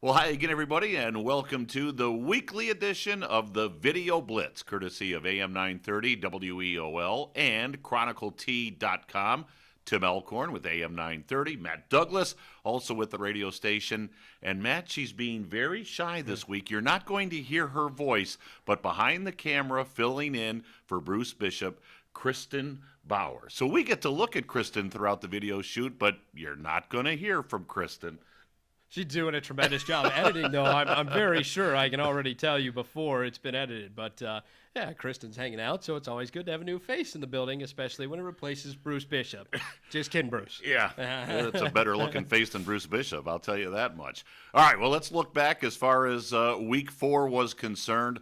Well, hi again, everybody, and welcome to the weekly edition of the Video Blitz, courtesy of AM 930 WEOL and ChronicleT.com. Tim Alcorn with AM 930, Matt Douglas, also with the radio station. And Matt, she's being very shy this week. You're not going to hear her voice, but behind the camera, filling in for Bruce Bishop, Kristin Bauer. So we get to look at Kristin throughout the video shoot, but you're not going to hear from Kristin. She's doing a tremendous job editing, though. I'm very sure I can already tell you before it's been edited. But, yeah, Kristin's hanging out, so it's always good to have a new face in the building, especially when it replaces Bruce Bishop. Just kidding, Bruce. Yeah, it's a better-looking face than Bruce Bishop, I'll tell you that much. All right, well, let's look back as far as Week 4 was concerned.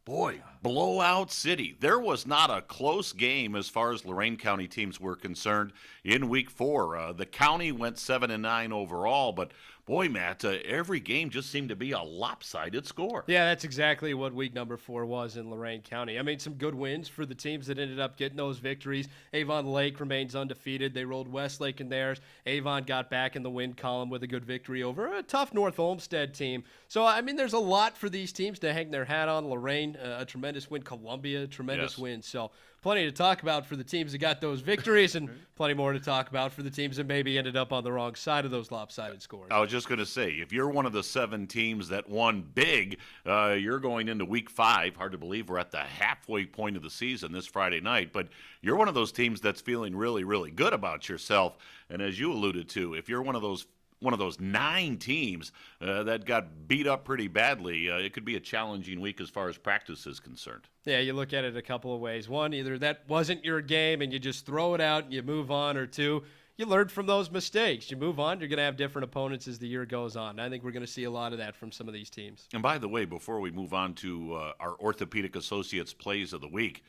Boy, blowout city. There was not a close game as far as Lorain County teams were concerned in Week 4. The county went 7-9 overall, but boy, Matt, every game just seemed to be a lopsided score. Yeah, that's exactly what week number 4 was in Lorain County. I mean, some good wins for the teams that ended up getting those victories. Avon Lake remains undefeated. They rolled Westlake in theirs. Avon got back in the win column with a good victory over a tough North Olmsted team. So, I mean, there's a lot for these teams to hang their hat on. Lorain, a tremendous win. Columbia, a tremendous win. So, plenty to talk about for the teams that got those victories and plenty more to talk about for the teams that maybe ended up on the wrong side of those lopsided scores. I was just going to say, if you're one of the 7 teams that won big, you're going into Week 5. Hard to believe we're at the halfway point of the season this Friday night, but you're one of those teams that's feeling really, really good about yourself. And as you alluded to, if you're one of those 9 teams that got beat up pretty badly, it could be a challenging week as far as practice is concerned. Yeah, you look at it a couple of ways. One, either that wasn't your game and you just throw it out and you move on, or two, you learned from those mistakes. You move on, you're going to have different opponents as the year goes on. I think we're going to see a lot of that from some of these teams. And by the way, before we move on to our Orthopaedic Associates plays of the week,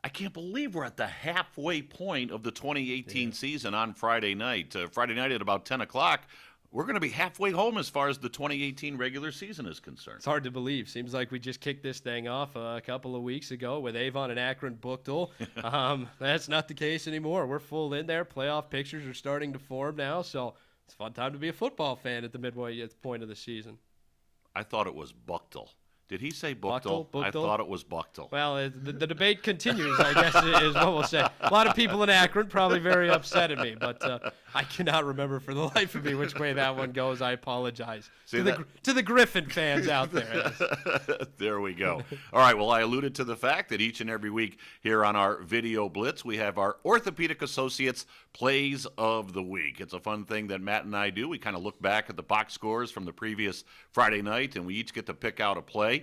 I can't believe we're at the halfway point of the 2018 season on Friday night. Friday night at about 10 o'clock. We're going to be halfway home as far as the 2018 regular season is concerned. It's hard to believe. Seems like we just kicked this thing off a couple of weeks ago with Avon and Akron Buchtel. That's not the case anymore. We're full in there. Playoff pictures are starting to form now, so it's a fun time to be a football fan at the midway point of the season. I thought it was Buchtel. Did he say Buchtel? I thought it was Buchtel. Well, the debate continues, I guess is what we'll say. A lot of people in Akron probably very upset at me, but I cannot remember for the life of me which way that one goes. I apologize to the Griffin fans out there. There we go. All right, well, I alluded to the fact that each and every week here on our Video Blitz, we have our Orthopaedic Associates Plays of the Week. It's a fun thing that Matt and I do. We kind of look back at the box scores from the previous Friday night, and we each get to pick out a play.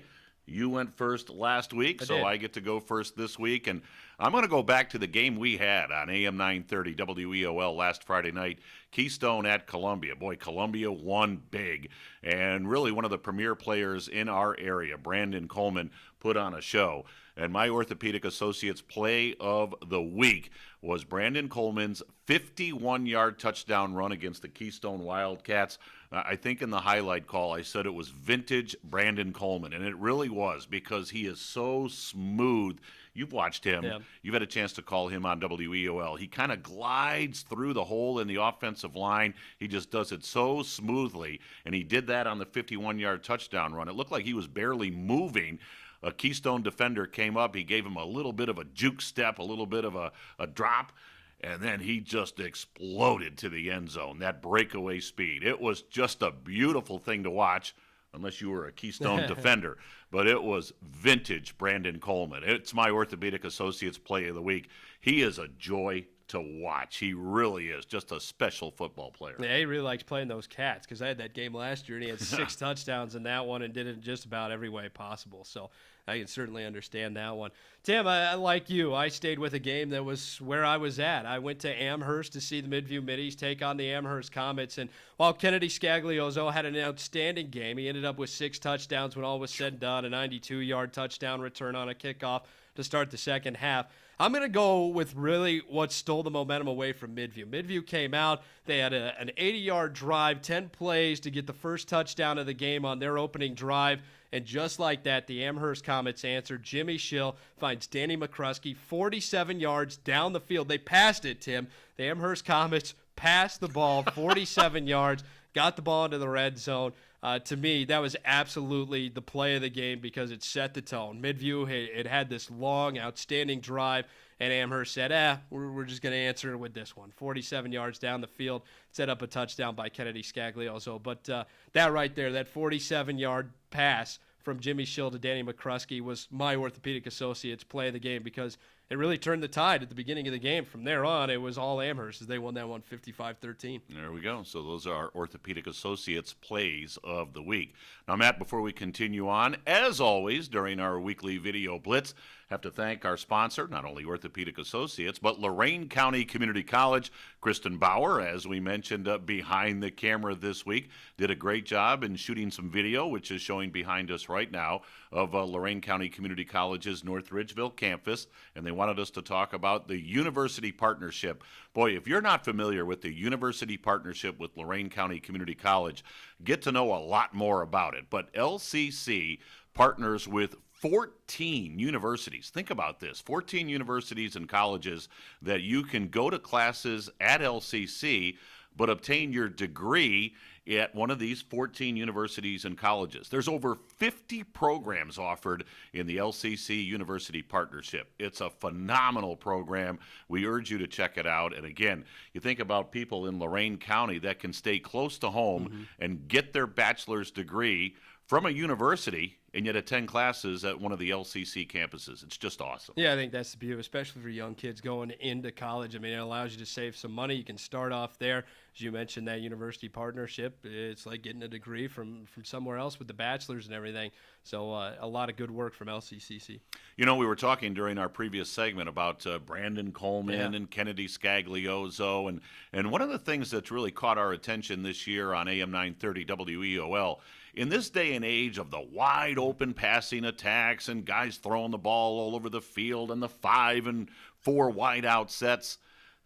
You went first last week, so I get to go first this week. And I'm going to go back to the game we had on AM 930 WEOL last Friday night, Keystone at Columbia. Boy, Columbia won big. And really one of the premier players in our area, Brandon Coleman, put on a show. And my Orthopaedic Associates play of the week was Brandon Coleman's 51-yard touchdown run against the Keystone Wildcats. I think in the highlight call I said it was vintage Brandon Coleman, and it really was because he is so smooth. You've watched him. Yeah. You've had a chance to call him on WEOL. He kind of glides through the hole in the offensive line. He just does it so smoothly, and he did that on the 51-yard touchdown run. It looked like he was barely moving. A Keystone defender came up. He gave him a little bit of a juke step, a little bit of a drop, and then he just exploded to the end zone, that breakaway speed. It was just a beautiful thing to watch, unless you were a Keystone defender. But it was vintage Brandon Coleman. It's my Orthopaedic Associates Play of the Week. He is a joy to watch. He really is just a special football player. Yeah, he really likes playing those cats because I had that game last year and he had 6 touchdowns in that one and did it in just about every way possible. So I can certainly understand that one. Tim, I like you. I stayed with a game that was where I was at. I went to Amherst to see the Midview Middies take on the Amherst Comets, and while Kennedy Scaglioso had an outstanding game, he ended up with 6 touchdowns when all was said and done, a 92-yard touchdown return on a kickoff to start the second half. I'm going to go with really what stole the momentum away from Midview. Midview came out. They had an 80-yard drive, 10 plays to get the first touchdown of the game on their opening drive. And just like that, the Amherst Comets answered. Jimmy Schill finds Danny McCruskey 47 yards down the field. They passed it, Tim. The Amherst Comets passed the ball 47 yards, got the ball into the red zone. To me, that was absolutely the play of the game because it set the tone. Midview, it had this long, outstanding drive, and Amherst said, we're just going to answer it with this one. 47 yards down the field, set up a touchdown by Kennedy Scaglioso. But that right there, that 47-yard pass from Jimmy Schill to Danny McCruskey was my Orthopaedic Associates play of the game because it really turned the tide at the beginning of the game. From there on, it was all Amherst as they won that one 55-13. There we go. So those are our Orthopaedic Associates plays of the week. Now, Matt, before we continue on, as always, during our weekly video blitz, have to thank our sponsor, not only Orthopaedic Associates, but Lorain County Community College. Kristin Bauer, as we mentioned, behind the camera this week, did a great job in shooting some video, which is showing behind us right now, of Lorain County Community College's North Ridgeville campus, and they wanted us to talk about the University Partnership. Boy, if you're not familiar with the University Partnership with Lorain County Community College, get to know a lot more about it. But LCC partners with 14 universities. Think about this, 14 universities and colleges that you can go to classes at LCC but obtain your degree at one of these 14 universities and colleges. There's over 50 programs offered in the LCC University Partnership. It's a phenomenal program. We urge you to check it out. And again, you think about people in Lorain County that can stay close to home and get their bachelor's degree from a university and yet attend classes at one of the LCC campuses. It's just awesome. Yeah, I think that's the beauty, especially for young kids going into college. I mean, it allows you to save some money. You can start off there. As you mentioned, that university partnership, it's like getting a degree from somewhere else with the bachelor's and everything. So a lot of good work from LCCC. You know, we were talking during our previous segment about Brandon Coleman and Kennedy Scaglioso. And one of the things that's really caught our attention this year on AM 930 WEOL, in this day and age of the wide open passing attacks and guys throwing the ball all over the field and the 5 and 4 wide out sets,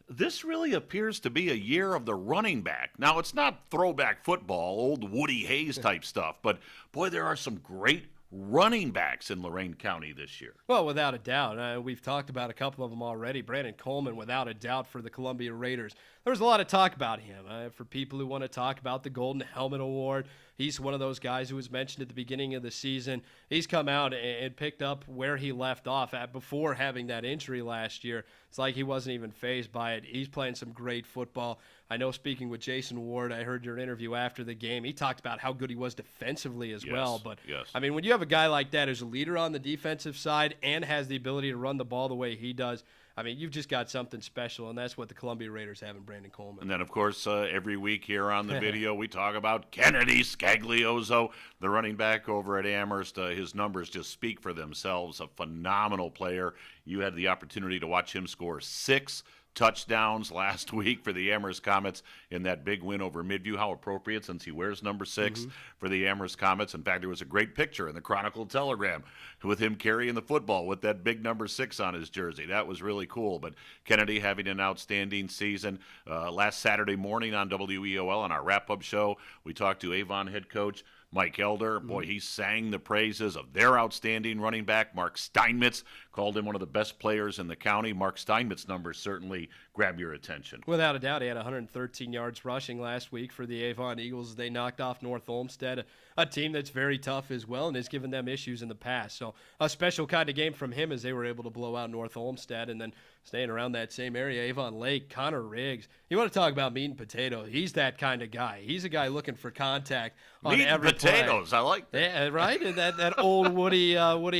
this really appears to be a year of the running back. Now, it's not throwback football, old Woody Hayes type stuff, but boy, there are some great running backs in Lorain County this year. Well, without a doubt. We've talked about a couple of them already. Brandon Coleman, without a doubt, for the Columbia Raiders. There was a lot of talk about him. For people who want to talk about the Golden Helmet Award, he's one of those guys who was mentioned at the beginning of the season. He's come out and picked up where he left off at before having that injury last year. It's like he wasn't even fazed by it. He's playing some great football. I know, speaking with Jason Ward, I heard your interview after the game. He talked about how good he was defensively as well. But, I mean, when you have a guy like that who's a leader on the defensive side and has the ability to run the ball the way he does, I mean, you've just got something special, and that's what the Columbia Raiders have in Brandon Coleman. And then, of course, every week here on the video, we talk about Kennedy Scaglioso, the running back over at Amherst. His numbers just speak for themselves. A phenomenal player. You had the opportunity to watch him score 6 touchdowns last week for the Amherst Comets in that big win over Midview. How appropriate, since he wears number 6 for the Amherst Comets. In fact, there was a great picture in the Chronicle Telegram with him carrying the football with that big number 6 on his jersey. That was really cool. But Kennedy having an outstanding season. Last Saturday morning on WEOL on our wrap-up show, we talked to Avon head coach Mike Elder. Boy, he sang the praises of their outstanding running back, Mark Steinmetz. Called him one of the best players in the county. Mark Steinmetz's numbers certainly grab your attention. Without a doubt, he had 113 yards rushing last week for the Avon Eagles. They knocked off North Olmsted, a team that's very tough as well and has given them issues in the past. So a special kind of game from him as they were able to blow out North Olmsted. And then staying around that same area, Avon Lake, Connor Riggs. You want to talk about meat and potato. He's that kind of guy. He's a guy looking for contact on meat every and potatoes. play. I like that. Yeah, right? And that old Woody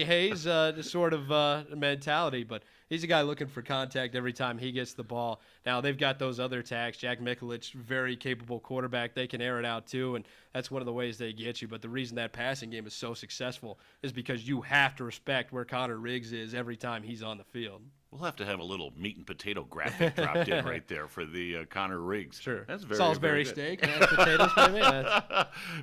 Hayes sort of mentality. But he's a guy looking for contact every time he gets the ball. Now, they've got those other attacks. Jack Mikulich, very capable quarterback. They can air it out, too, and that's one of the ways they get you. But the reason that passing game is so successful is because you have to respect where Connor Riggs is every time he's on the field. We'll have to have a little meat and potato graphic dropped in right there for the Connor Riggs. Sure. That's very, Salisbury very steak, mashed potatoes, maybe.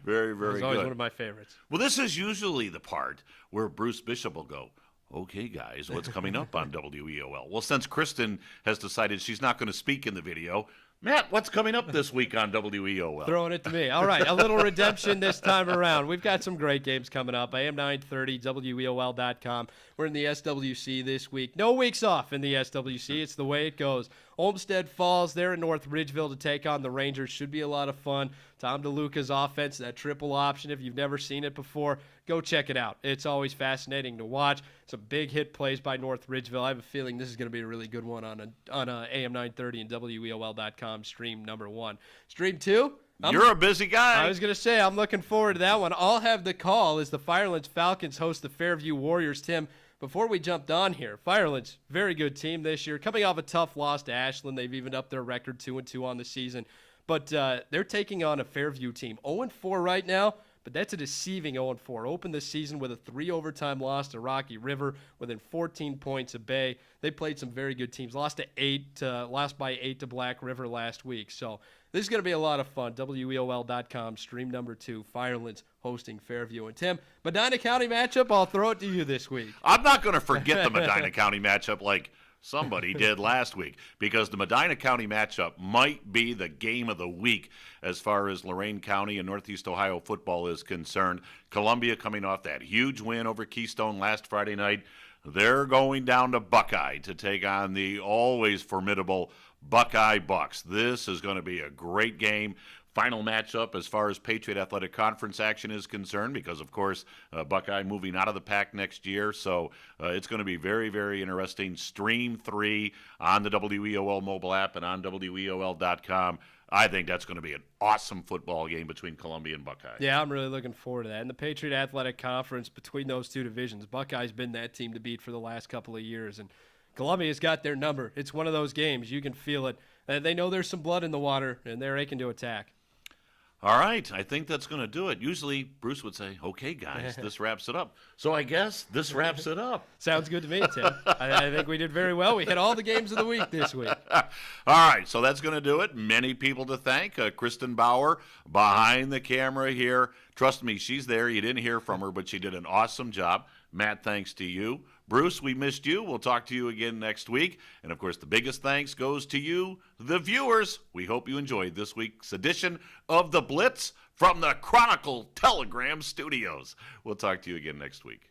Very, very It's good. always one of my favorites. Well, this is usually the part where Bruce Bishop will go, okay, guys, what's coming up on WEOL? Well, since Kristin has decided she's not going to speak in the video, Matt, what's coming up this week on WEOL? Throwing it to me. All right, a little redemption this time around. We've got some great games coming up. AM 930, WEOL.com. We're in the SWC this week. No weeks off in the SWC. It's the way it goes. Olmsted Falls there in North Ridgeville to take on the Rangers. Should be a lot of fun. Tom DeLuca's offense, that triple option. If you've never seen it before, go check it out. It's always fascinating to watch. Some big hit plays by North Ridgeville. I have a feeling this is going to be a really good one on AM 930 and WEOL.com stream number 1. Stream 2? You're a busy guy. I was going to say, I'm looking forward to that one. I'll have the call as the Firelands Falcons host the Fairview Warriors. Tim, before we jumped on here, Firelands, very good team this year. Coming off a tough loss to Ashland. They've evened up their record 2-2 on the season. But they're taking on a Fairview team. 0-4 right now, but that's a deceiving 0-4. Opened the season with a 3-overtime loss to Rocky River within 14 points of Bay. They played some very good teams. Lost by 8 to Black River last week. So this is going to be a lot of fun. WEOL.com, stream number 2, Firelands hosting Fairview. And Tim, Medina County matchup, I'll throw it to you this week. I'm not going to forget the Medina County matchup like somebody did last week, because the Medina County matchup might be the game of the week as far as Lorain County and Northeast Ohio football is concerned. Columbia coming off that huge win over Keystone last Friday night. They're going down to Buckeye to take on the always formidable Buckeye Bucks. This is going to be a great game. Final matchup as far as Patriot Athletic Conference action is concerned, because, of course, Buckeye moving out of the pack next year. So it's going to be very, very interesting. Stream 3 on the WEOL mobile app and on WEOL.com. I think that's going to be an awesome football game between Columbia and Buckeye. Yeah, I'm really looking forward to that. And the Patriot Athletic Conference, between those two divisions, Buckeye's been that team to beat for the last couple of years. And Columbia's got their number. It's one of those games. You can feel it. They know there's some blood in the water, and they're aching to attack. All right, I think that's going to do it. Usually, Bruce would say, okay, guys, this wraps it up. So I guess this wraps it up. Sounds good to me, Tim. I think we did very well. We hit all the games of the week this week. All right, so that's going to do it. Many people to thank. Kristin Bauer behind the camera here. Trust me, she's there. You didn't hear from her, but she did an awesome job. Matt, thanks to you. Bruce, we missed you. We'll talk to you again next week. And, of course, the biggest thanks goes to you, the viewers. We hope you enjoyed this week's edition of The Blitz from the Chronicle Telegram Studios. We'll talk to you again next week.